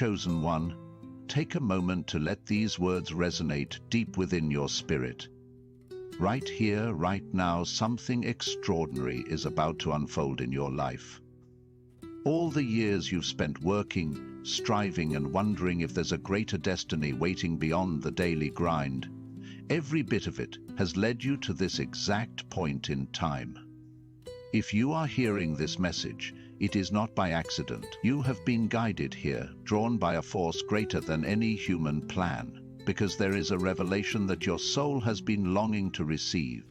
chosen one, take a moment to let these words resonate deep within your spirit. Right here, right now, something extraordinary is about to unfold in your life. All the years you've spent working, striving, and wondering if there's a greater destiny waiting beyond the daily grind, every bit of it has led you to this exact point in time. If you are hearing this message, it is not by accident. You have been guided here, drawn by a force greater than any human plan, because there is a revelation that your soul has been longing to receive.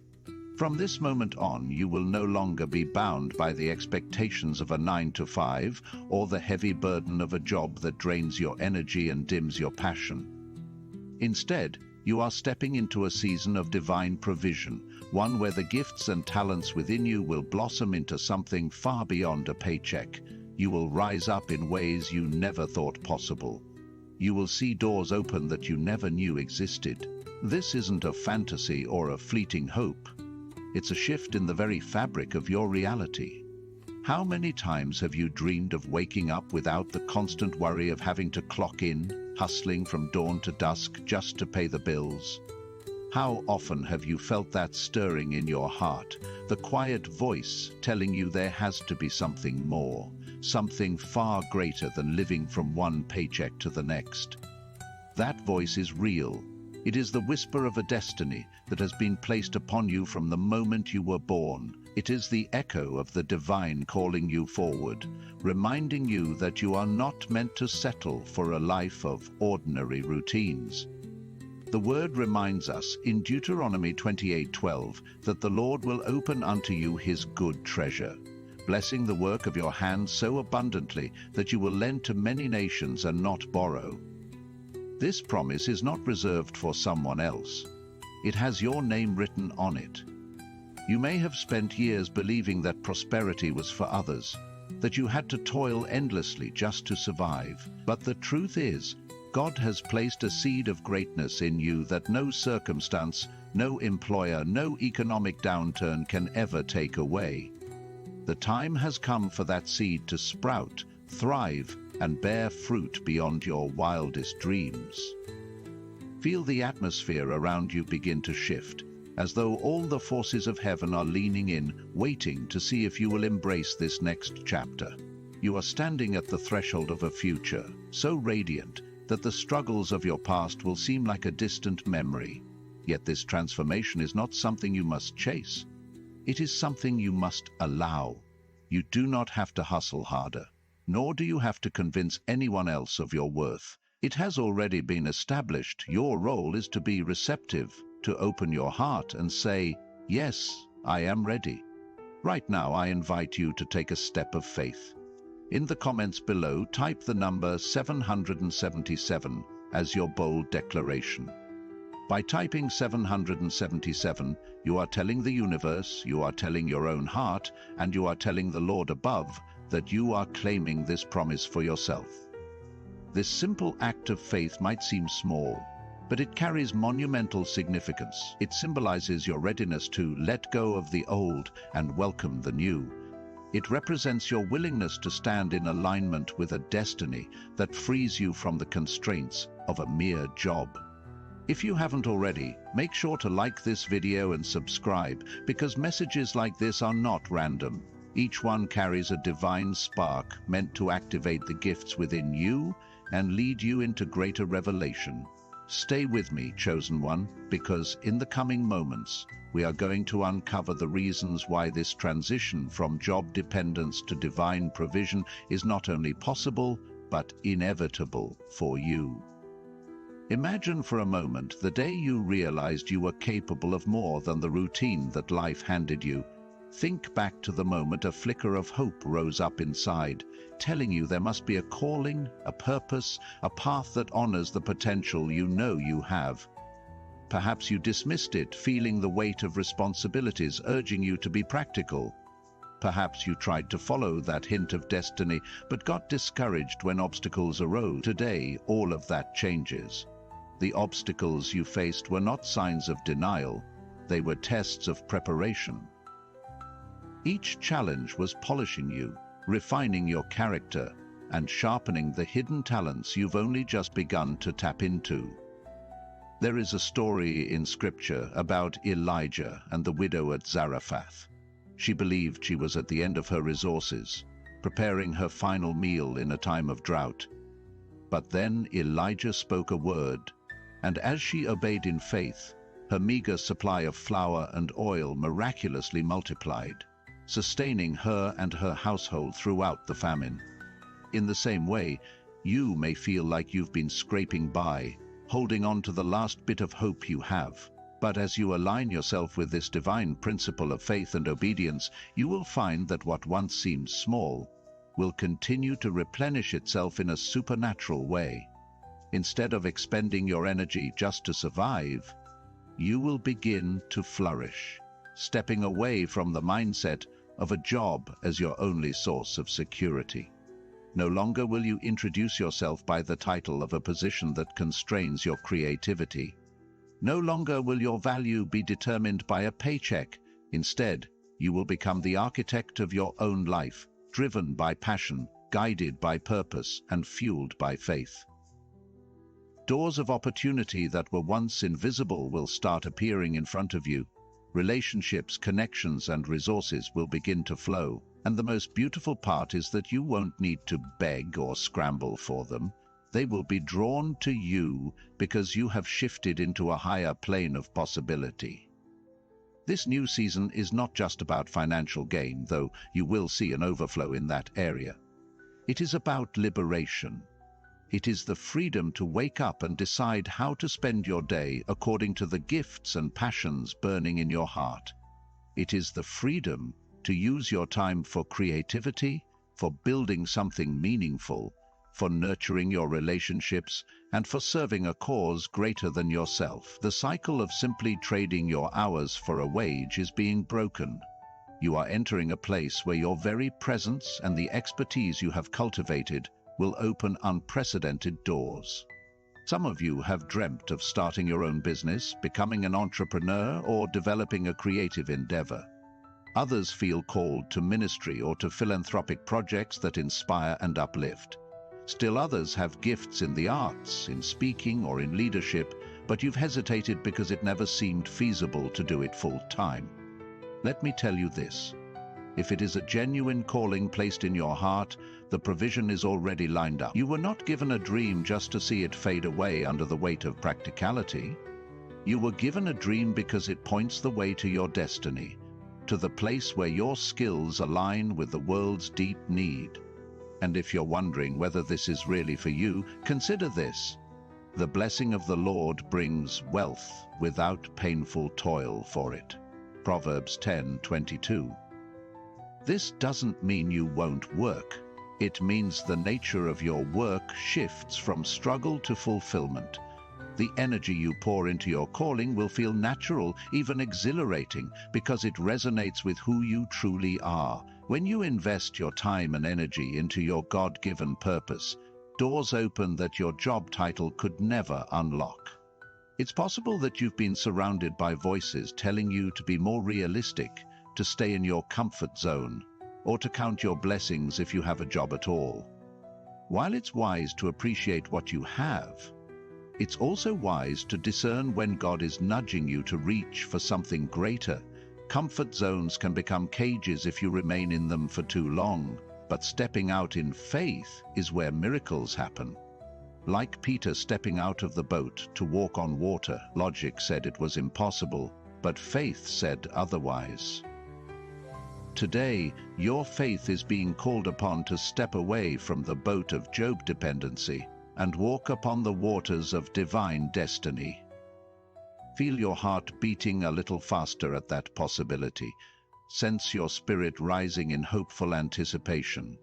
From this moment on, you will no longer be bound by the expectations of a 9-to-5 or the heavy burden of a job that drains your energy and dims your passion. Instead, you are stepping into a season of divine provision, one where the gifts and talents within you will blossom into something far beyond a paycheck. You will rise up in ways you never thought possible. You will see doors open that you never knew existed. This isn't a fantasy or a fleeting hope. It's a shift in the very fabric of your reality. How many times have you dreamed of waking up without the constant worry of having to clock in, hustling from dawn to dusk just to pay the bills? How often have you felt that stirring in your heart, the quiet voice telling you there has to be something more, something far greater than living from one paycheck to the next? That voice is real. It is the whisper of a destiny that has been placed upon you from the moment you were born. It is the echo of the divine calling you forward, reminding you that you are not meant to settle for a life of ordinary routines. The word reminds us in Deuteronomy 28:12 that the Lord will open unto you his good treasure, blessing the work of your hands so abundantly that you will lend to many nations and not borrow. This promise is not reserved for someone else. It has your name written on it. You may have spent years believing that prosperity was for others, that you had to toil endlessly just to survive. But the truth is, God has placed a seed of greatness in you that no circumstance, no employer, no economic downturn can ever take away. The time has come for that seed to sprout, thrive, and bear fruit beyond your wildest dreams. Feel the atmosphere around you begin to shift, as though all the forces of heaven are leaning in, waiting to see if you will embrace this next chapter. You are standing at the threshold of a future, so radiant that the struggles of your past will seem like a distant memory. Yet this transformation is not something you must chase. It is something you must allow. You do not have to hustle harder, nor do you have to convince anyone else of your worth. It has already been established. Your role is to be receptive, to open your heart and say, "Yes, I am ready." Right now, I invite you to take a step of faith. In the comments below, type the number 777 as your bold declaration. By typing 777, you are telling the universe, you are telling your own heart, and you are telling the Lord above that you are claiming this promise for yourself. This simple act of faith might seem small, but it carries monumental significance. It symbolizes your readiness to let go of the old and welcome the new. It represents your willingness to stand in alignment with a destiny that frees you from the constraints of a mere job. If you haven't already, make sure to like this video and subscribe, because messages like this are not random. Each one carries a divine spark meant to activate the gifts within you and lead you into greater revelation. Stay with me, chosen one, because in the coming moments, we are going to uncover the reasons why this transition from job dependence to divine provision is not only possible, but inevitable for you. Imagine for a moment the day you realized you were capable of more than the routine that life handed you. Think back to the moment a flicker of hope rose up inside, telling you there must be a calling, a purpose, a path that honors the potential you know you have. Perhaps you dismissed it, feeling the weight of responsibilities urging you to be practical. Perhaps you tried to follow that hint of destiny, but got discouraged when obstacles arose. Today, all of that changes. The obstacles you faced were not signs of denial, they were tests of preparation. Each challenge was polishing you, refining your character, and sharpening the hidden talents you've only just begun to tap into. There is a story in Scripture about Elijah and the widow at Zarephath. She believed she was at the end of her resources, preparing her final meal in a time of drought. But then Elijah spoke a word, and as she obeyed in faith, her meager supply of flour and oil miraculously multiplied, sustaining her and her household throughout the famine. In the same way, you may feel like you've been scraping by, holding on to the last bit of hope you have. But as you align yourself with this divine principle of faith and obedience, you will find that what once seemed small will continue to replenish itself in a supernatural way. Instead of expending your energy just to survive, you will begin to flourish, stepping away from the mindset of a job as your only source of security. No longer will you introduce yourself by the title of a position that constrains your creativity. No longer will your value be determined by a paycheck. Instead, you will become the architect of your own life, driven by passion, guided by purpose, and fueled by faith. Doors of opportunity that were once invisible will start appearing in front of you. Relationships, connections, and resources will begin to flow. And the most beautiful part is that you won't need to beg or scramble for them. They will be drawn to you because you have shifted into a higher plane of possibility. This new season is not just about financial gain, though you will see an overflow in that area. It is about liberation. It is the freedom to wake up and decide how to spend your day according to the gifts and passions burning in your heart. It is the freedom to use your time for creativity, for building something meaningful, for nurturing your relationships, and for serving a cause greater than yourself. The cycle of simply trading your hours for a wage is being broken. You are entering a place where your very presence and the expertise you have cultivated will open unprecedented doors. Some of you have dreamt of starting your own business, becoming an entrepreneur, or developing a creative endeavor. Others feel called to ministry or to philanthropic projects that inspire and uplift. Still others have gifts in the arts, in speaking, or in leadership, but you've hesitated because it never seemed feasible to do it full-time. Let me tell you this. If it is a genuine calling placed in your heart, the provision is already lined up. You were not given a dream just to see it fade away under the weight of practicality. You were given a dream because it points the way to your destiny, to the place where your skills align with the world's deep need. And if you're wondering whether this is really for you, consider this. The blessing of the Lord brings wealth without painful toil for it. Proverbs 10:22. This doesn't mean you won't work. It means the nature of your work shifts from struggle to fulfillment. The energy you pour into your calling will feel natural, even exhilarating, because it resonates with who you truly are. When you invest your time and energy into your God-given purpose, doors open that your job title could never unlock. It's possible that you've been surrounded by voices telling you to be more realistic, to stay in your comfort zone, or to count your blessings if you have a job at all. While it's wise to appreciate what you have, it's also wise to discern when God is nudging you to reach for something greater. Comfort zones can become cages if you remain in them for too long, but stepping out in faith is where miracles happen. Like Peter stepping out of the boat to walk on water, logic said it was impossible, but faith said otherwise. Today, your faith is being called upon to step away from the boat of Job dependency and walk upon the waters of divine destiny. Feel your heart beating a little faster at that possibility. Sense your spirit rising in hopeful anticipation.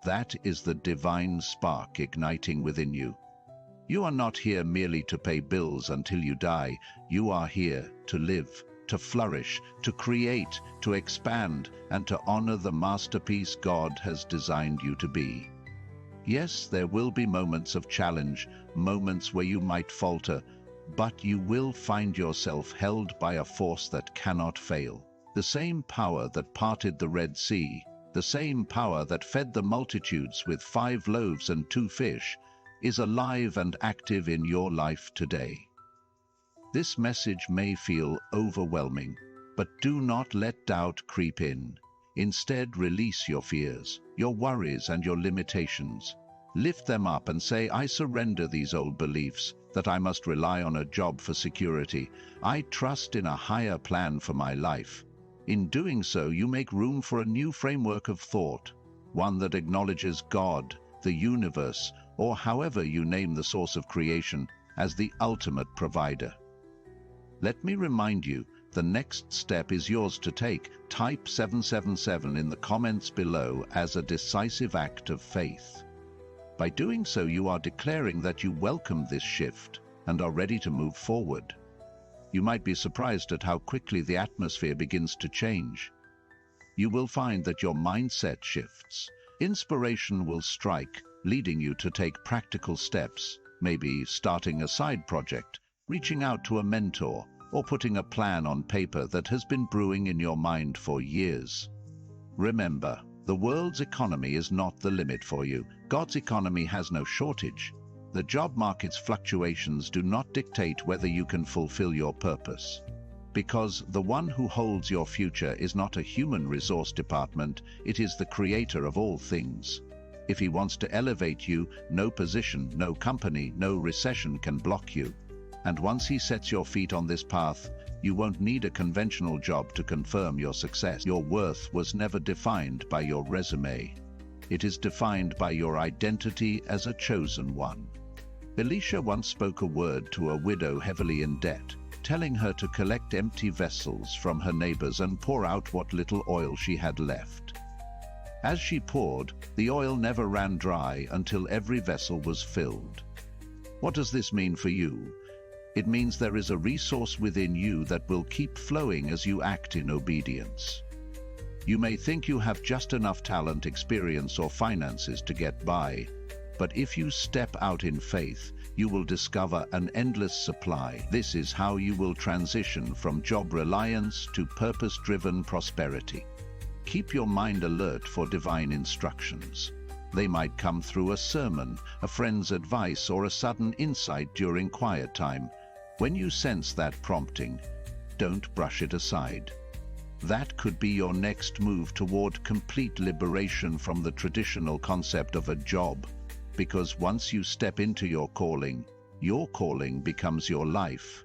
That is the divine spark igniting within you. You are not here merely to pay bills until you die. You are here to live, to flourish, to create, to expand, and to honor the masterpiece God has designed you to be. Yes, there will be moments of challenge, moments where you might falter, but you will find yourself held by a force that cannot fail. The same power that parted the Red Sea The same power that fed the multitudes with 5 loaves and 2 fish is alive and active in your life today. This message may feel overwhelming, but do not let doubt creep in. Instead, release your fears, your worries, and your limitations. Lift them up and say, I surrender these old beliefs that I must rely on a job for security. I trust in a higher plan for my life. In doing so, you make room for a new framework of thought, one that acknowledges God, the universe, or however you name the source of creation, as the ultimate provider. Let me remind you, the next step is yours to take. Type 777 in the comments below as a decisive act of faith. By doing so, you are declaring that you welcome this shift and are ready to move forward. You might be surprised at how quickly the atmosphere begins to change. You will find that your mindset shifts. Inspiration will strike, leading you to take practical steps, maybe starting a side project, reaching out to a mentor, or putting a plan on paper that has been brewing in your mind for years. Remember, the world's economy is not the limit for you. God's economy has no shortage. The job market's fluctuations do not dictate whether you can fulfill your purpose. Because the one who holds your future is not a human resource department, it is the creator of all things. If he wants to elevate you, no position, no company, no recession can block you. And once he sets your feet on this path, you won't need a conventional job to confirm your success. Your worth was never defined by your resume. It is defined by your identity as a chosen one. Elisha once spoke a word to a widow heavily in debt, telling her to collect empty vessels from her neighbors and pour out what little oil she had left. As she poured, the oil never ran dry until every vessel was filled. What does this mean for you? It means there is a resource within you that will keep flowing as you act in obedience. You may think you have just enough talent, experience, or finances to get by, but if you step out in faith, you will discover an endless supply. This is how you will transition from job reliance to purpose-driven prosperity. Keep your mind alert for divine instructions. They might come through a sermon, a friend's advice, or a sudden insight during quiet time. When you sense that prompting, don't brush it aside. That could be your next move toward complete liberation from the traditional concept of a job, because once you step into your calling becomes your life,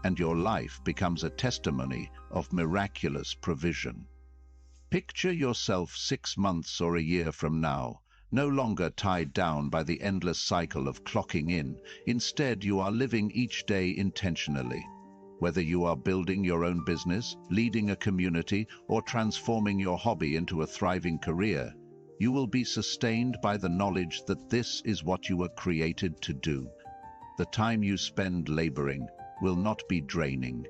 and your life becomes a testimony of miraculous provision. Picture yourself 6 months or a year from now, no longer tied down by the endless cycle of clocking in. Instead, you are living each day intentionally. Whether you are building your own business, leading a community, or transforming your hobby into a thriving career, you will be sustained by the knowledge that this is what you were created to do. The time you spend laboring will not be draining.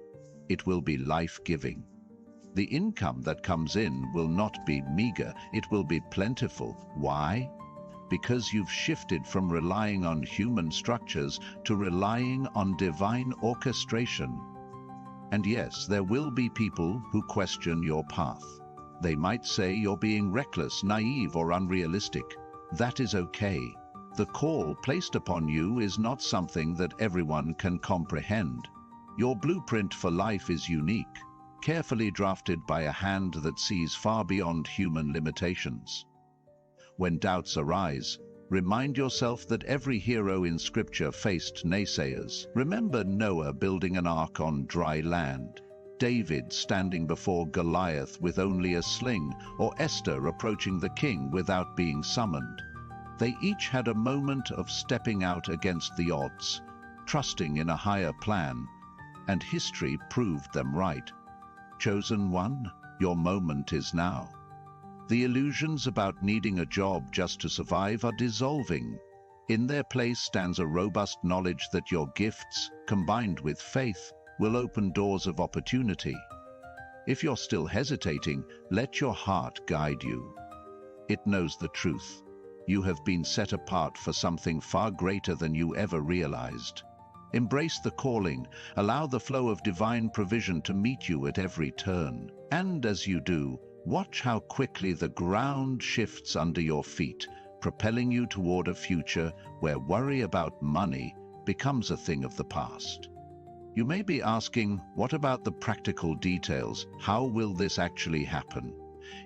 It will be life-giving. The income that comes in will not be meager, it will be plentiful. Why? Because you've shifted from relying on human structures to relying on divine orchestration. And yes, there will be people who question your path. They might say you're being reckless, naive, or unrealistic. That is okay. The call placed upon you is not something that everyone can comprehend. Your blueprint for life is unique, carefully drafted by a hand that sees far beyond human limitations. When doubts arise, remind yourself that every hero in Scripture faced naysayers. Remember Noah building an ark on dry land, David standing before Goliath with only a sling, or Esther approaching the king without being summoned. They each had a moment of stepping out against the odds, trusting in a higher plan, and history proved them right. Chosen one, your moment is now. The illusions about needing a job just to survive are dissolving. In their place stands a robust knowledge that your gifts, combined with faith, will open doors of opportunity. If you're still hesitating, let your heart guide you. It knows the truth. You have been set apart for something far greater than you ever realized. Embrace the calling, allow the flow of divine provision to meet you at every turn. And as you do, Watch how quickly the ground shifts under your feet, propelling you toward a future where worry about money becomes a thing of the past. You may be asking, what about the practical details? How will this actually happen?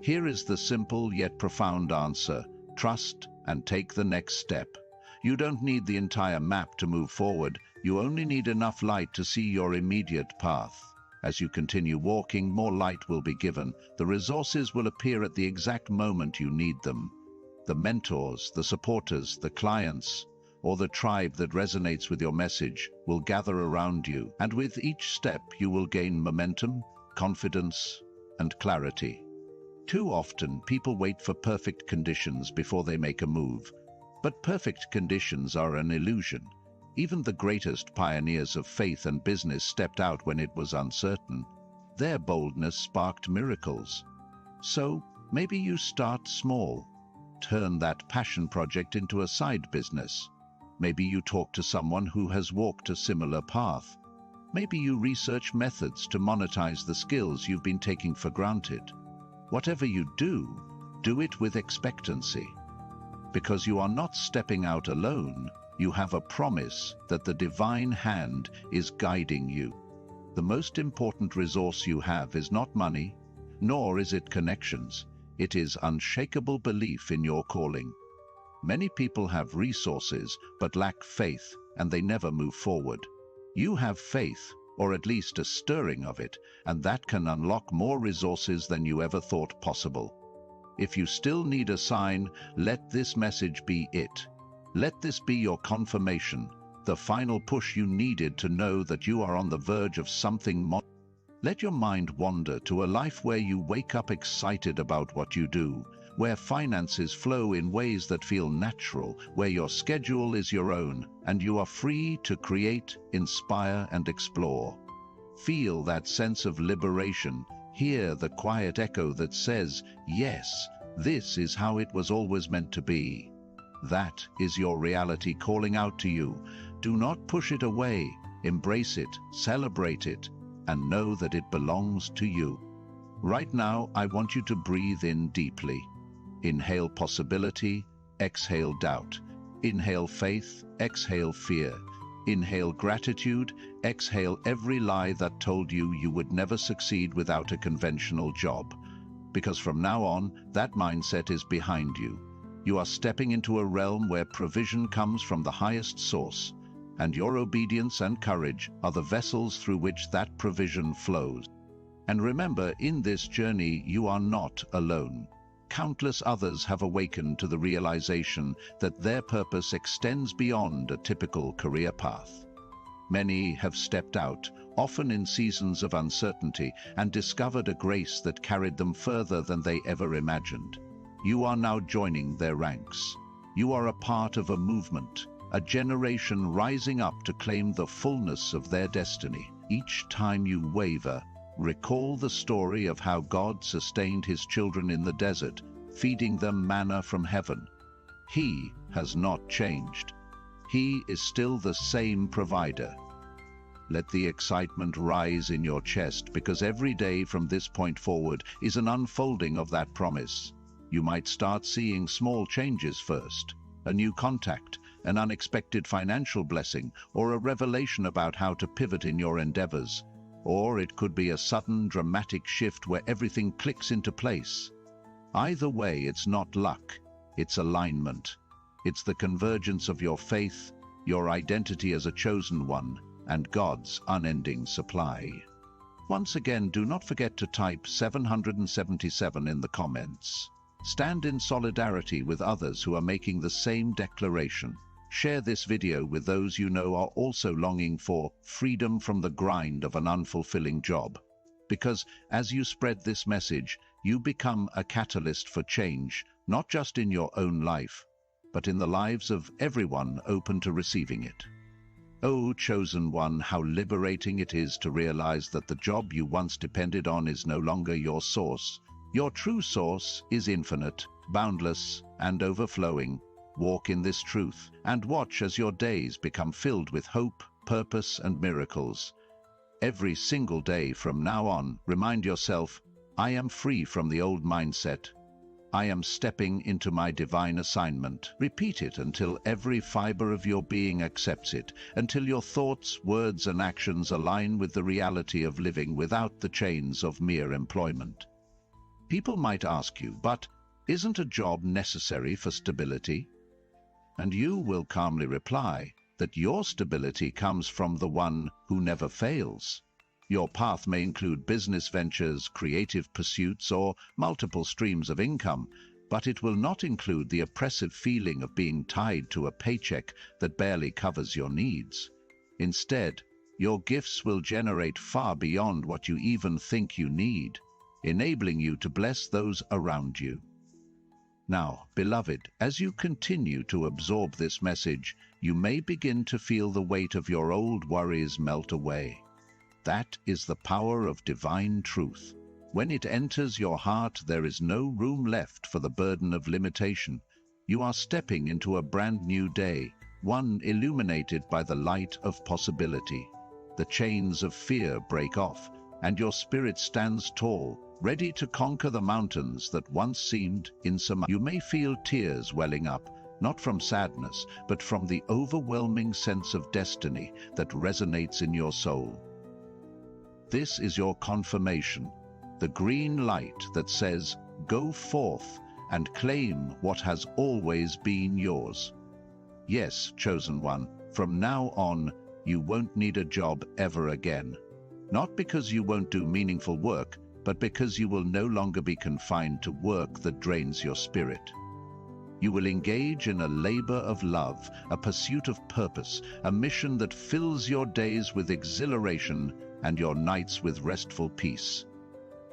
Here is the simple yet profound answer: trust and take the next step. You don't need the entire map to move forward. You only need enough light to see your immediate path. As you continue walking, more light will be given. The resources will appear at the exact moment you need them. The mentors, the supporters, the clients, or the tribe that resonates with your message will gather around you, and with each step you will gain momentum, confidence, and clarity. Too often, people wait for perfect conditions before they make a move. But perfect conditions are an illusion. Even the greatest pioneers of faith and business stepped out when it was uncertain. Their boldness sparked miracles. So, maybe you start small. Turn that passion project into a side business. Maybe you talk to someone who has walked a similar path. Maybe you research methods to monetize the skills you've been taking for granted. Whatever you do it with expectancy. Because you are not stepping out alone, you have a promise that the divine hand is guiding you. The most important resource you have is not money, nor is it connections. It is unshakable belief in your calling. Many people have resources but lack faith, and they never move forward. You have faith, or at least a stirring of it, and that can unlock more resources than you ever thought possible. If you still need a sign, let this message be it. Let this be your confirmation, the final push you needed to know that you are on the verge of something more. Let your mind wander to a life where you wake up excited about what you do, where finances flow in ways that feel natural, where your schedule is your own, and you are free to create, inspire, and explore. Feel that sense of liberation. Hear the quiet echo that says, yes, this is how it was always meant to be. That is your reality calling out to you. Do not push it away. Embrace it, celebrate it, and know that it belongs to you. Right now, I want you to breathe in deeply. Inhale possibility, exhale doubt. Inhale faith, exhale fear. Inhale gratitude, exhale every lie that told you you would never succeed without a conventional job. Because from now on, that mindset is behind you. You are stepping into a realm where provision comes from the highest source, and your obedience and courage are the vessels through which that provision flows. And remember, in this journey, you are not alone. Countless others have awakened to the realization that their purpose extends beyond a typical career path. Many have stepped out, often in seasons of uncertainty, and discovered a grace that carried them further than they ever imagined. You are now joining their ranks. You are a part of a movement, a generation rising up to claim the fullness of their destiny. Each time you waver, recall the story of how God sustained his children in the desert, feeding them manna from heaven. He has not changed. He is still the same provider. Let the excitement rise in your chest, because every day from this point forward is an unfolding of that promise. You might start seeing small changes first, a new contact, an unexpected financial blessing, or a revelation about how to pivot in your endeavors. Or it could be a sudden, dramatic shift where everything clicks into place. Either way, it's not luck, it's alignment. It's the convergence of your faith, your identity as a chosen one, and God's unending supply. Once again, do not forget to type 777 in the comments. Stand in solidarity with others who are making the same declaration. Share this video with those you know are also longing for freedom from the grind of an unfulfilling job. Because as you spread this message, you become a catalyst for change, not just in your own life, but in the lives of everyone open to receiving it. Oh, chosen one, how liberating it is to realize that the job you once depended on is no longer your source. Your true source is infinite, boundless, and overflowing. Walk in this truth, and watch as your days become filled with hope, purpose, and miracles. Every single day from now on, remind yourself, I am free from the old mindset. I am stepping into my divine assignment. Repeat it until every fiber of your being accepts it, until your thoughts, words, and actions align with the reality of living without the chains of mere employment. People might ask you, but isn't a job necessary for stability? And you will calmly reply that your stability comes from the one who never fails. Your path may include business ventures, creative pursuits, or multiple streams of income, but it will not include the oppressive feeling of being tied to a paycheck that barely covers your needs. Instead, your gifts will generate far beyond what you even think you need, enabling you to bless those around you. Now, beloved, as you continue to absorb this message, you may begin to feel the weight of your old worries melt away. That is the power of divine truth. When it enters your heart, there is no room left for the burden of limitation. You are stepping into a brand new day, one illuminated by the light of possibility. The chains of fear break off, and your spirit stands tall, ready to conquer the mountains that once seemed insurmountable. You may feel tears welling up, not from sadness, but from the overwhelming sense of destiny that resonates in your soul. This is your confirmation, the green light that says, "Go forth and claim what has always been yours." Yes, chosen one, from now on, you won't need a job ever again. Not because you won't do meaningful work, but because you will no longer be confined to work that drains your spirit. You will engage in a labor of love, a pursuit of purpose, a mission that fills your days with exhilaration and your nights with restful peace.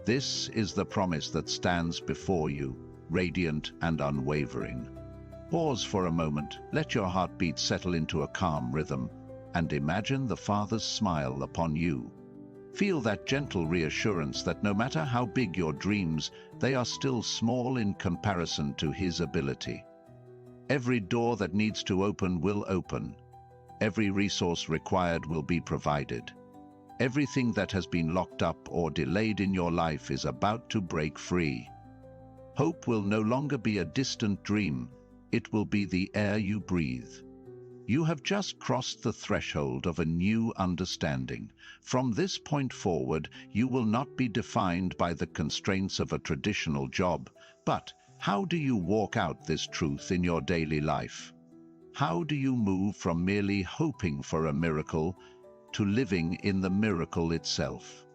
This is the promise that stands before you, radiant and unwavering. Pause for a moment, let your heartbeat settle into a calm rhythm, and imagine the Father's smile upon you. Feel that gentle reassurance that no matter how big your dreams, they are still small in comparison to His ability. Every door that needs to open will open. Every resource required will be provided. Everything that has been locked up or delayed in your life is about to break free. Hope will no longer be a distant dream. It will be the air you breathe. You have just crossed the threshold of a new understanding. From this point forward, you will not be defined by the constraints of a traditional job. But how do you walk out this truth in your daily life? How do you move from merely hoping for a miracle to living in the miracle itself?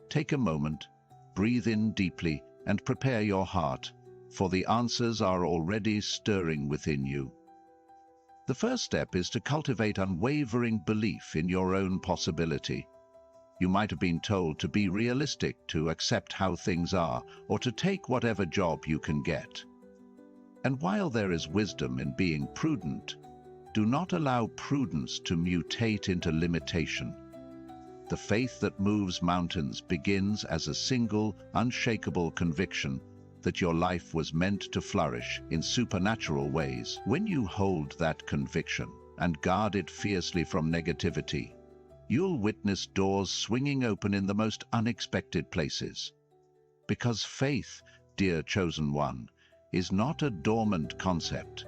Take a moment, breathe in deeply, and prepare your heart, for the answers are already stirring within you. The first step is to cultivate unwavering belief in your own possibility. You might have been told to be realistic, to accept how things are, or to take whatever job you can get. And while there is wisdom in being prudent, do not allow prudence to mutate into limitation. The faith that moves mountains begins as a single, unshakable conviction that your life was meant to flourish in supernatural ways. When you hold that conviction and guard it fiercely from negativity, you'll witness doors swinging open in the most unexpected places. Because faith, dear chosen one, is not a dormant concept.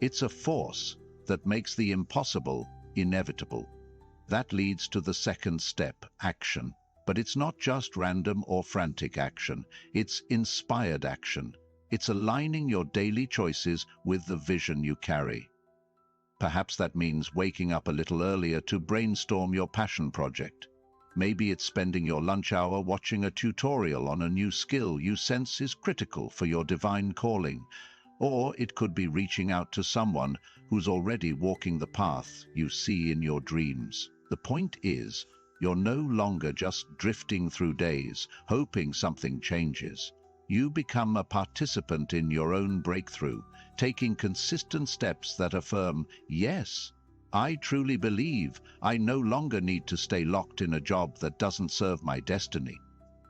It's a force that makes the impossible inevitable. That leads to the second step, action. But it's not just random or frantic action, it's inspired action. It's aligning your daily choices with the vision you carry. Perhaps that means waking up a little earlier to brainstorm your passion project. Maybe it's spending your lunch hour watching a tutorial on a new skill you sense is critical for your divine calling. Or it could be reaching out to someone who's already walking the path you see in your dreams. The point is, you're no longer just drifting through days, hoping something changes. You become a participant in your own breakthrough, taking consistent steps that affirm, yes, I truly believe I no longer need to stay locked in a job that doesn't serve my destiny.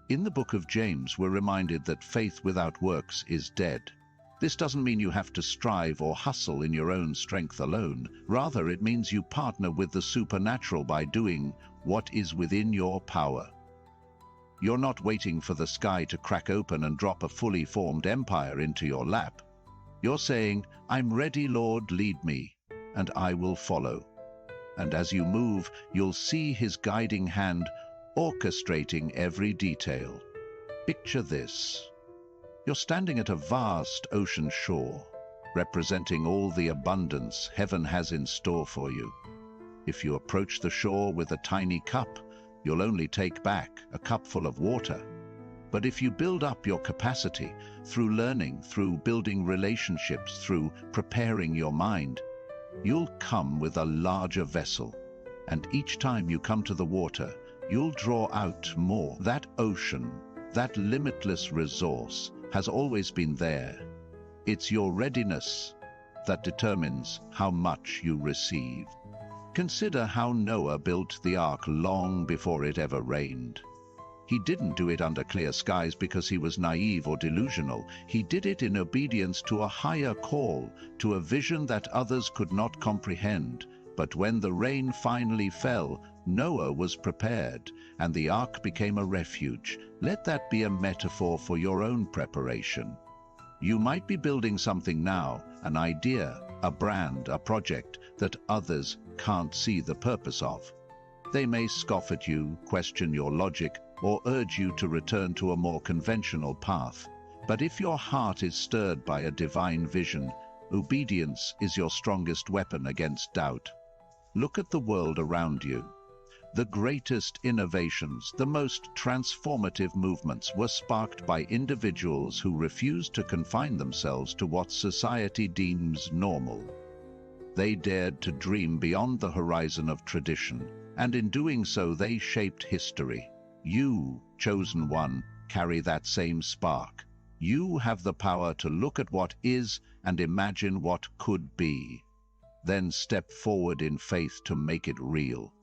In the book of James, we're reminded that faith without works is dead. This doesn't mean you have to strive or hustle in your own strength alone. Rather, it means you partner with the supernatural by doing what is within your power. You're not waiting for the sky to crack open and drop a fully formed empire into your lap. You're saying, "I'm ready, Lord, lead me, and I will follow." And as you move, you'll see his guiding hand orchestrating every detail. Picture this. You're standing at a vast ocean shore, representing all the abundance heaven has in store for you. If you approach the shore with a tiny cup, you'll only take back a cupful of water. But if you build up your capacity through learning, through building relationships, through preparing your mind, you'll come with a larger vessel. And each time you come to the water, you'll draw out more. That ocean, that limitless resource, has always been there. It's your readiness that determines how much you receive. Consider how Noah built the ark long before it ever rained. He didn't do it under clear skies because he was naive or delusional. He did it in obedience to a higher call, to a vision that others could not comprehend. But when the rain finally fell, Noah was prepared, and the ark became a refuge. Let that be a metaphor for your own preparation. You might be building something now, an idea, a brand, a project that others can't see the purpose of. They may scoff at you, question your logic, or urge you to return to a more conventional path. But if your heart is stirred by a divine vision, obedience is your strongest weapon against doubt. Look at the world around you. The greatest innovations, the most transformative movements were sparked by individuals who refused to confine themselves to what society deems normal. They dared to dream beyond the horizon of tradition, and in doing so they shaped history. You, chosen one, carry that same spark. You have the power to look at what is and imagine what could be. Then step forward in faith to make it real.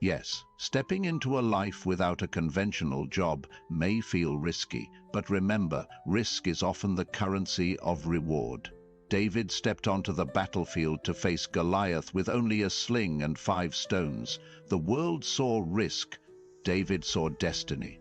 Yes, stepping into a life without a conventional job may feel risky, but remember, risk is often the currency of reward. David stepped onto the battlefield to face Goliath with only a sling and 5 stones. The world saw risk. David saw destiny.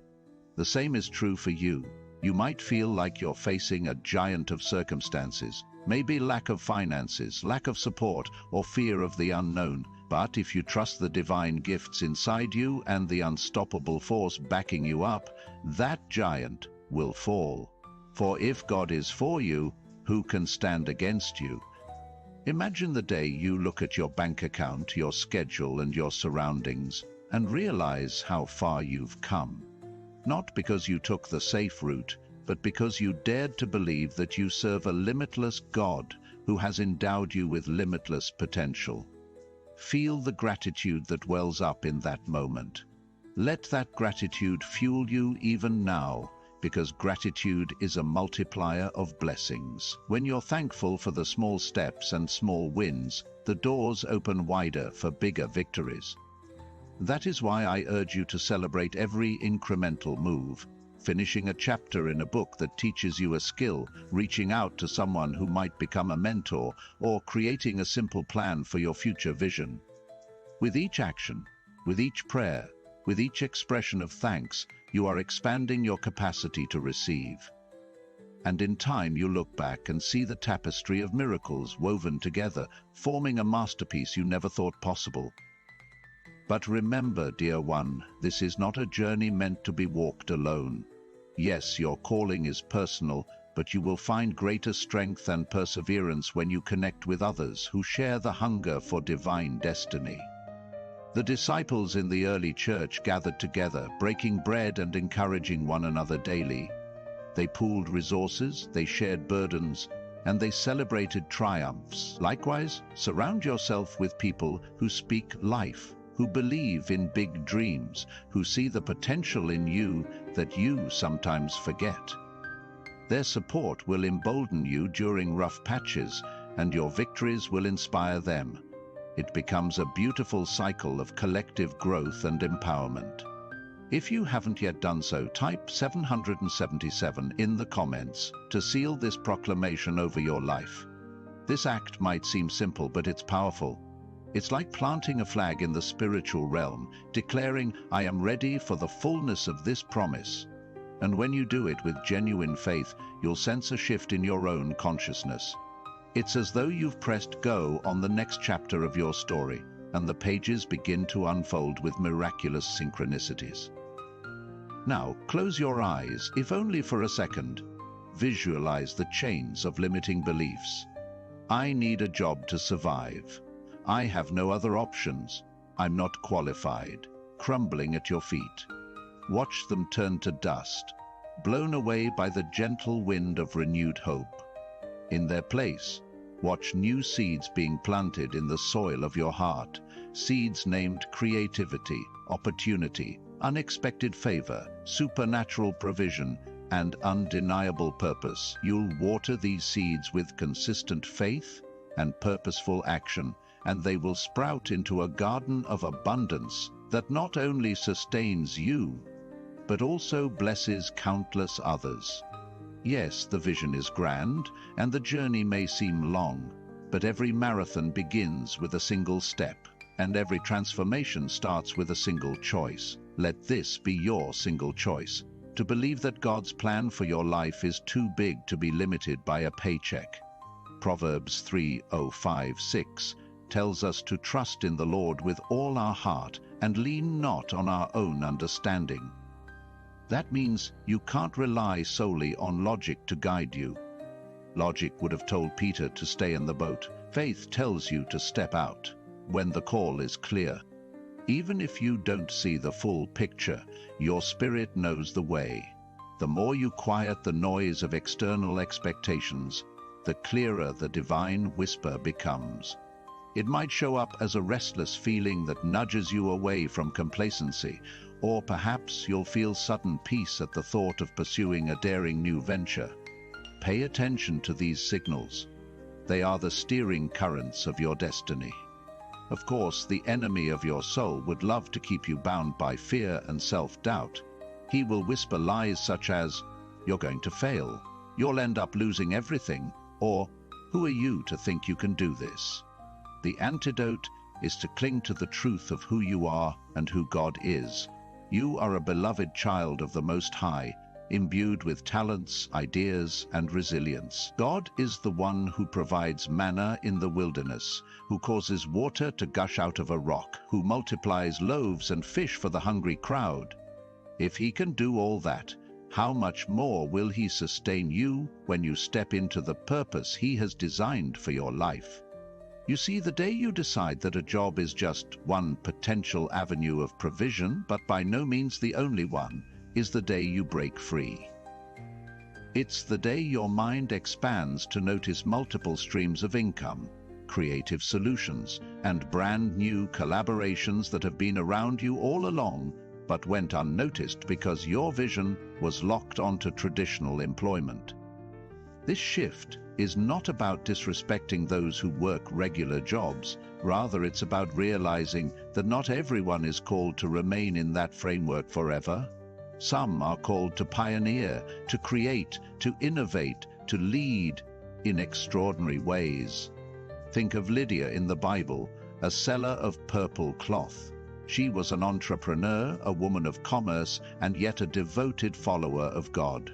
The same is true for you. You might feel like you're facing a giant of circumstances, maybe lack of finances, lack of support, or fear of the unknown. But if you trust the divine gifts inside you and the unstoppable force backing you up, that giant will fall. For if God is for you, who can stand against you? Imagine the day you look at your bank account, your schedule, and your surroundings, and realize how far you've come. Not because you took the safe route, but because you dared to believe that you serve a limitless God who has endowed you with limitless potential. Feel the gratitude that wells up in that moment. Let that gratitude fuel you even now, because gratitude is a multiplier of blessings. When you're thankful for the small steps and small wins, the doors open wider for bigger victories. That is why I urge you to celebrate every incremental move, finishing a chapter in a book that teaches you a skill, reaching out to someone who might become a mentor, or creating a simple plan for your future vision. With each action, with each prayer, with each expression of thanks, you are expanding your capacity to receive. And in time you look back and see the tapestry of miracles woven together, forming a masterpiece you never thought possible. But remember, dear one, this is not a journey meant to be walked alone. Yes, your calling is personal, but you will find greater strength and perseverance when you connect with others who share the hunger for divine destiny. The disciples in the early church gathered together, breaking bread and encouraging one another daily. They pooled resources, they shared burdens, and they celebrated triumphs. Likewise, surround yourself with people who speak life, who believe in big dreams, who see the potential in you that you sometimes forget. Their support will embolden you during rough patches, and your victories will inspire them. It becomes a beautiful cycle of collective growth and empowerment. If you haven't yet done so, type 777 in the comments to seal this proclamation over your life. This act might seem simple, but it's powerful. It's like planting a flag in the spiritual realm, declaring, "I am ready for the fullness of this promise." And when you do it with genuine faith, you'll sense a shift in your own consciousness. It's as though you've pressed go on the next chapter of your story, and the pages begin to unfold with miraculous synchronicities. Now, close your eyes, if only for a second. Visualize the chains of limiting beliefs. I need a job to survive. I have no other options. I'm not qualified. Crumbling at your feet. Watch them turn to dust, blown away by the gentle wind of renewed hope. In their place, watch new seeds being planted in the soil of your heart, seeds named creativity, opportunity, unexpected favor, supernatural provision, and undeniable purpose. You'll water these seeds with consistent faith and purposeful action, and they will sprout into a garden of abundance that not only sustains you, but also blesses countless others. Yes, the vision is grand, and the journey may seem long, but every marathon begins with a single step, and every transformation starts with a single choice. Let this be your single choice, to believe that God's plan for your life is too big to be limited by a paycheck. Proverbs 3:5-6 tells us to trust in the Lord with all our heart and lean not on our own understanding. That means you can't rely solely on logic to guide you. Logic would have told Peter to stay in the boat. Faith tells you to step out when the call is clear. Even if you don't see the full picture, your spirit knows the way. The more you quiet the noise of external expectations, the clearer the divine whisper becomes. It might show up as a restless feeling that nudges you away from complacency, or perhaps you'll feel sudden peace at the thought of pursuing a daring new venture. Pay attention to these signals. They are the steering currents of your destiny. Of course, the enemy of your soul would love to keep you bound by fear and self-doubt. He will whisper lies such as, "You're going to fail," "You'll end up losing everything," or "Who are you to think you can do this?" The antidote is to cling to the truth of who you are and who God is. You are a beloved child of the Most High, imbued with talents, ideas, and resilience. God is the one who provides manna in the wilderness, who causes water to gush out of a rock, who multiplies loaves and fish for the hungry crowd. If He can do all that, how much more will He sustain you when you step into the purpose He has designed for your life? You see, the day you decide that a job is just one potential avenue of provision, but by no means the only one, is the day you break free. It's the day your mind expands to notice multiple streams of income, creative solutions, and brand new collaborations that have been around you all along, but went unnoticed because your vision was locked onto traditional employment. This shift is not about disrespecting those who work regular jobs. Rather, it's about realizing that not everyone is called to remain in that framework forever. Some are called to pioneer, to create, to innovate, to lead in extraordinary ways. Think of Lydia in the Bible, a seller of purple cloth. She was an entrepreneur, a woman of commerce, and yet a devoted follower of God.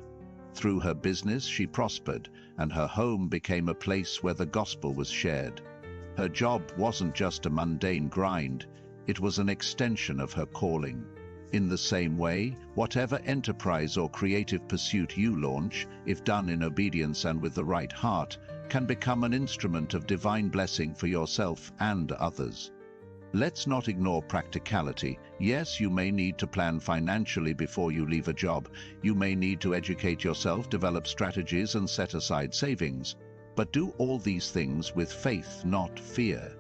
Through her business, she prospered, and her home became a place where the gospel was shared. Her job wasn't just a mundane grind, it was an extension of her calling. In the same way, whatever enterprise or creative pursuit you launch, if done in obedience and with the right heart, can become an instrument of divine blessing for yourself and others. Let's not ignore practicality. Yes, you may need to plan financially before you leave a job. You may need to educate yourself, develop strategies, and set aside savings. But do all these things with faith, not fear.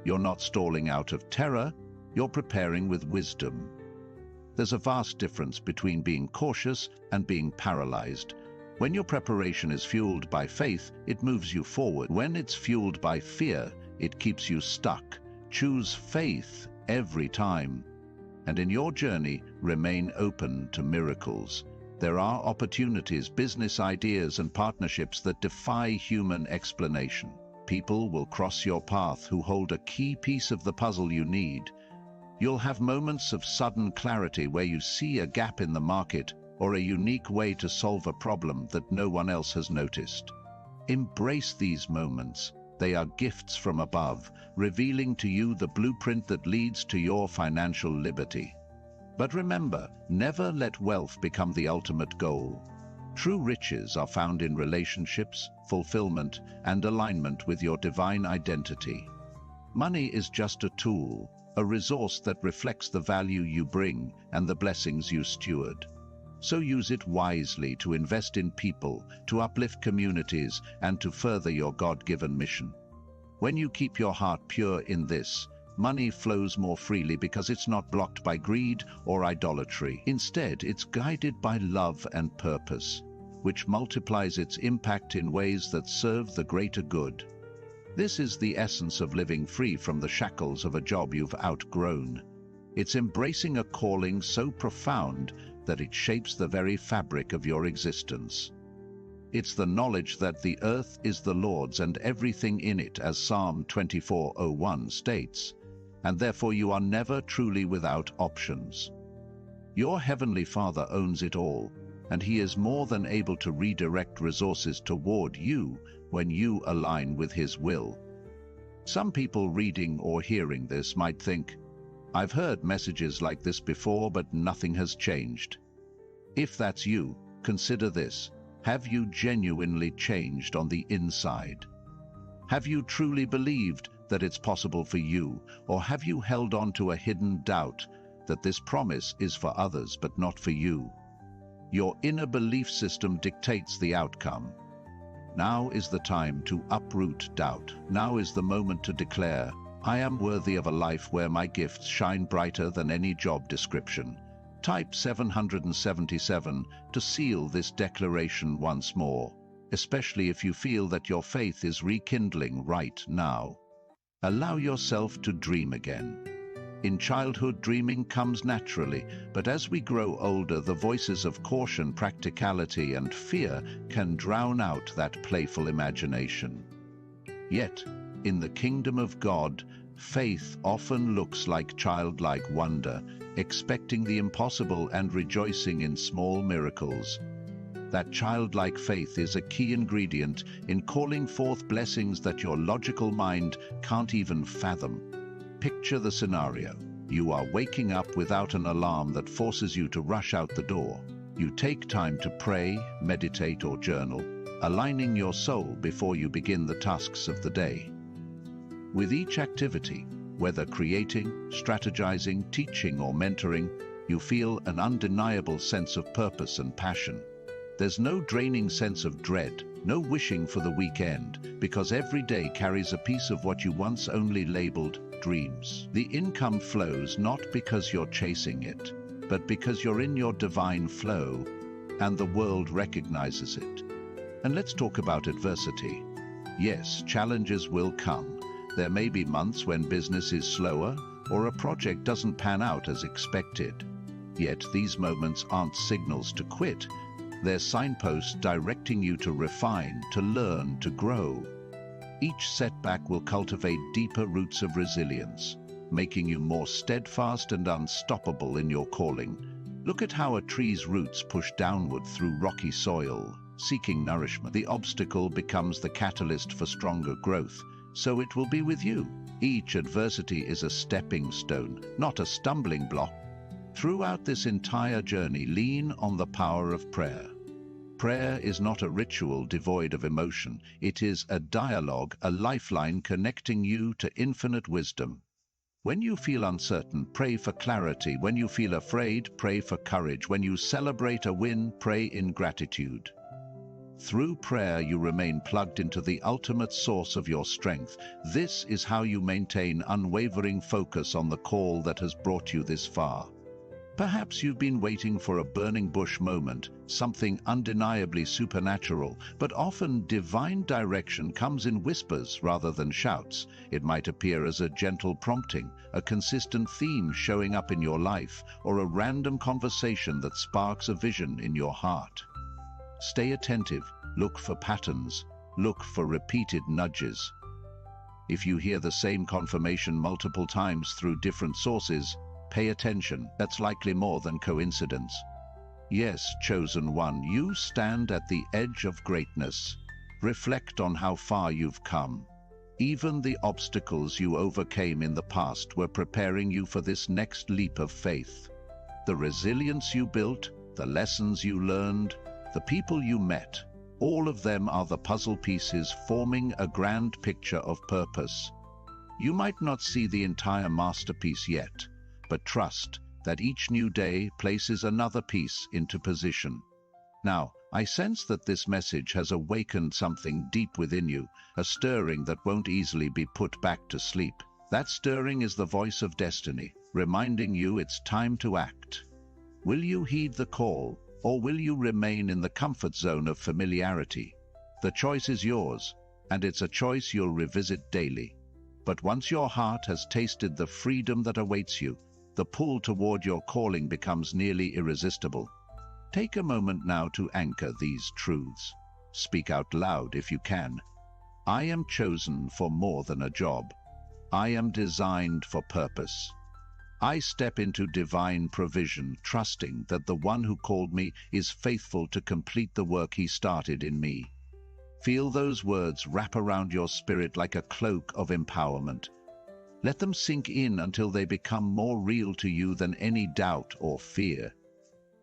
You're not stalling out of terror, you're preparing with wisdom. There's a vast difference between being cautious and being paralyzed. When your preparation is fueled by faith, it moves you forward. When it's fueled by fear, it keeps you stuck. Choose faith every time. And in your journey, remain open to miracles. There are opportunities, business ideas, and partnerships that defy human explanation. People will cross your path who hold a key piece of the puzzle you need. You'll have moments of sudden clarity where you see a gap in the market or a unique way to solve a problem that no one else has noticed. Embrace these moments. They are gifts from above, revealing to you the blueprint that leads to your financial liberty. But remember, never let wealth become the ultimate goal. True riches are found in relationships, fulfillment, and alignment with your divine identity. Money is just a tool, a resource that reflects the value you bring and the blessings you steward. So use it wisely to invest in people, to uplift communities, and to further your God-given mission. When you keep your heart pure in this, money flows more freely because it's not blocked by greed or idolatry. Instead, it's guided by love and purpose, which multiplies its impact in ways that serve the greater good. This is the essence of living free from the shackles of a job you've outgrown. It's embracing a calling so profound that it shapes the very fabric of your existence. It's the knowledge that the earth is the Lord's and everything in it, as Psalm 24:01 states, and therefore you are never truly without options. Your Heavenly Father owns it all, and He is more than able to redirect resources toward you when you align with His will. Some people reading or hearing this might think, "I've heard messages like this before, but nothing has changed." If that's you, consider this. Have you genuinely changed on the inside? Have you truly believed that it's possible for you, or have you held on to a hidden doubt that this promise is for others but not for you? Your inner belief system dictates the outcome. Now is the time to uproot doubt. Now is the moment to declare, "I am worthy of a life where my gifts shine brighter than any job description." Type 777 to seal this declaration once more, especially if you feel that your faith is rekindling right now. Allow yourself to dream again. In childhood, dreaming comes naturally, but as we grow older, the voices of caution, practicality, and fear can drown out that playful imagination. Yet, in the kingdom of God, faith often looks like childlike wonder, expecting the impossible and rejoicing in small miracles. That childlike faith is a key ingredient in calling forth blessings that your logical mind can't even fathom. Picture the scenario. You are waking up without an alarm that forces you to rush out the door. You take time to pray, meditate, or journal, aligning your soul before you begin the tasks of the day. With each activity, whether creating, strategizing, teaching, or mentoring, you feel an undeniable sense of purpose and passion. There's no draining sense of dread, no wishing for the weekend, because every day carries a piece of what you once only labeled dreams. The income flows not because you're chasing it, but because you're in your divine flow, and the world recognizes it. And let's talk about adversity. Yes, challenges will come. There may be months when business is slower or a project doesn't pan out as expected. Yet these moments aren't signals to quit. They're signposts directing you to refine, to learn, to grow. Each setback will cultivate deeper roots of resilience, making you more steadfast and unstoppable in your calling. Look at how a tree's roots push downward through rocky soil, seeking nourishment. The obstacle becomes the catalyst for stronger growth. So it will be with you. Each adversity is a stepping stone, not a stumbling block. Throughout this entire journey, lean on the power of prayer. Prayer is not a ritual devoid of emotion. It is a dialogue, a lifeline connecting you to infinite wisdom. When you feel uncertain, pray for clarity. When you feel afraid, pray for courage. When you celebrate a win, pray in gratitude. Through prayer, you remain plugged into the ultimate source of your strength. This is how you maintain unwavering focus on the call that has brought you this far. Perhaps you've been waiting for a burning bush moment, something undeniably supernatural, but often divine direction comes in whispers rather than shouts. It might appear as a gentle prompting, a consistent theme showing up in your life, or a random conversation that sparks a vision in your heart. Stay attentive, look for patterns, look for repeated nudges. If you hear the same confirmation multiple times through different sources, pay attention. That's likely more than coincidence. Yes, chosen one, you stand at the edge of greatness. Reflect on how far you've come. Even the obstacles you overcame in the past were preparing you for this next leap of faith. The resilience you built, the lessons you learned, the people you met, all of them are the puzzle pieces forming a grand picture of purpose. You might not see the entire masterpiece yet, but trust that each new day places another piece into position. Now, I sense that this message has awakened something deep within you, a stirring that won't easily be put back to sleep. That stirring is the voice of destiny, reminding you it's time to act. Will you heed the call, or will you remain in the comfort zone of familiarity? The choice is yours, and it's a choice you'll revisit daily. But once your heart has tasted the freedom that awaits you, the pull toward your calling becomes nearly irresistible. Take a moment now to anchor these truths. Speak out loud if you can. I am chosen for more than a job. I am designed for purpose. I step into divine provision, trusting that the one who called me is faithful to complete the work he started in me. Feel those words wrap around your spirit like a cloak of empowerment. Let them sink in until they become more real to you than any doubt or fear.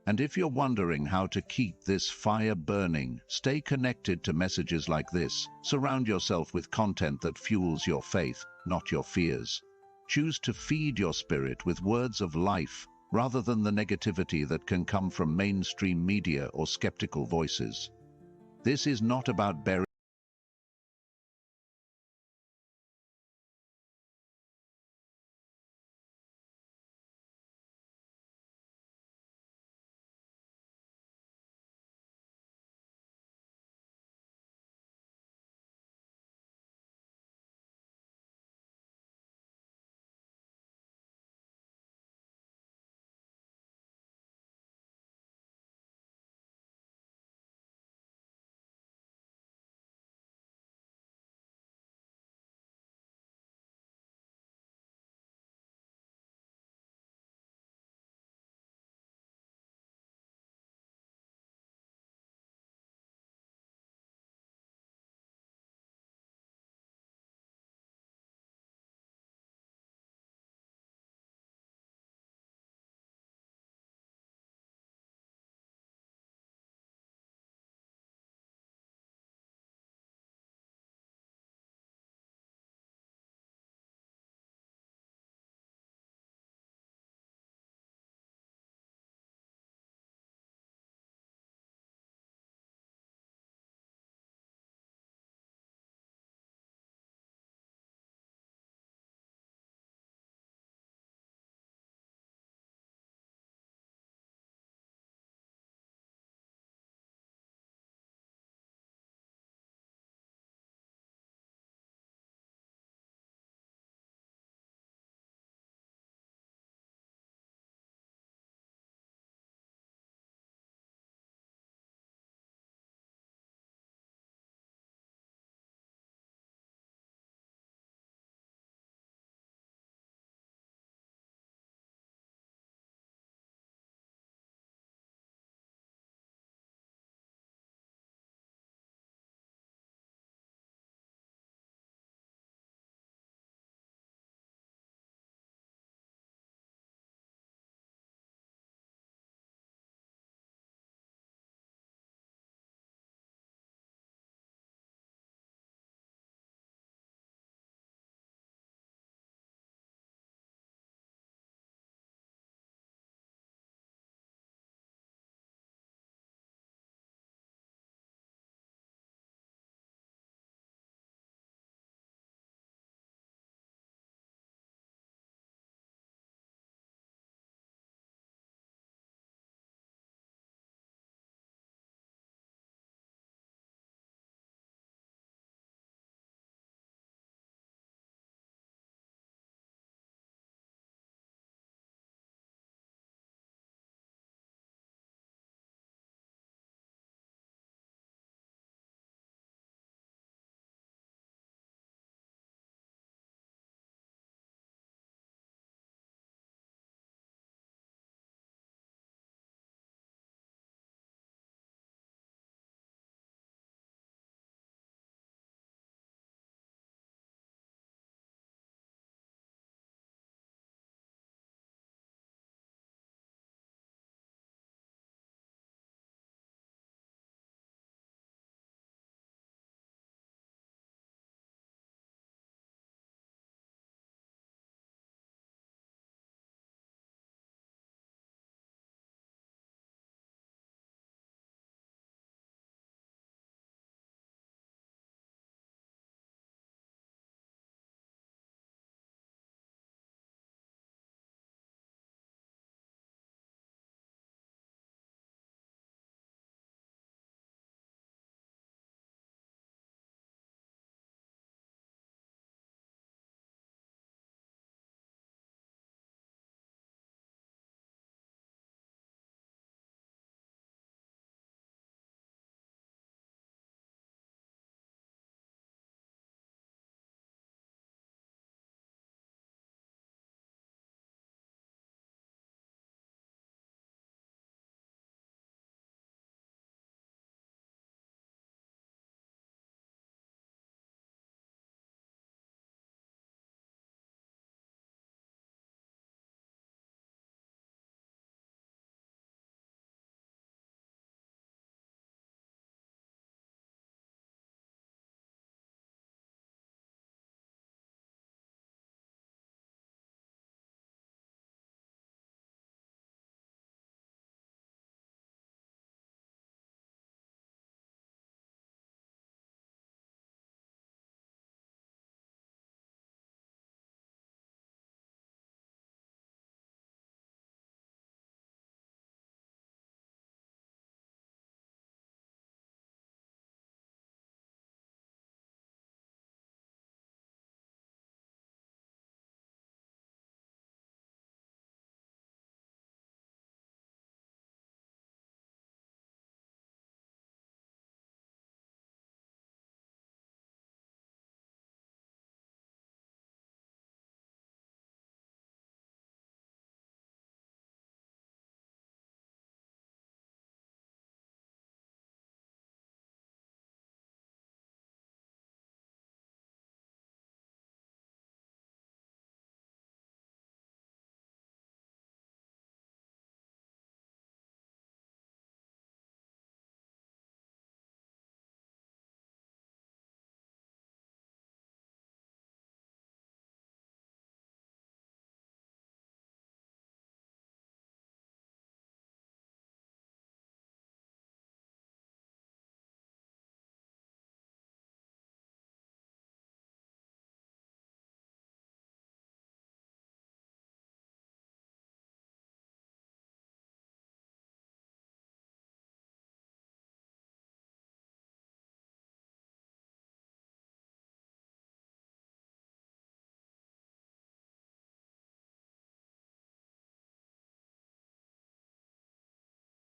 And if you're wondering how to keep this fire burning, stay connected to messages like this. Surround yourself with content that fuels your faith, not your fears. Choose to feed your spirit with words of life, rather than the negativity that can come from mainstream media or skeptical voices. This is not about burying